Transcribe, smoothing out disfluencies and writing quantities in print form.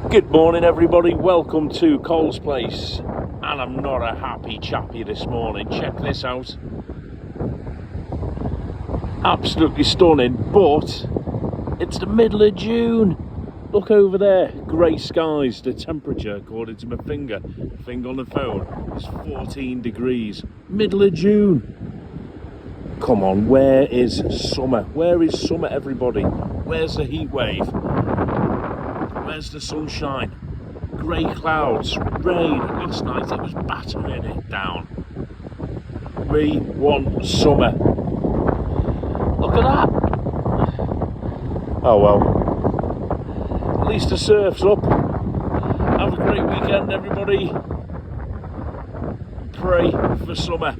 Good morning everybody, welcome to Cole's Place, and I'm not a happy chappy this morning. Check this out, absolutely stunning, but it's the middle of June. Look over there, grey skies. The temperature, according to my finger on the phone, is 14 degrees. Middle of June. Come on, where is summer? Where is summer, everybody? Where's the heat wave? Where's the sunshine? Grey clouds, rain. Last night it was battering it down. We want summer. Look at that. Oh well. At least the surf's up. Have a great weekend, everybody. Pray for summer.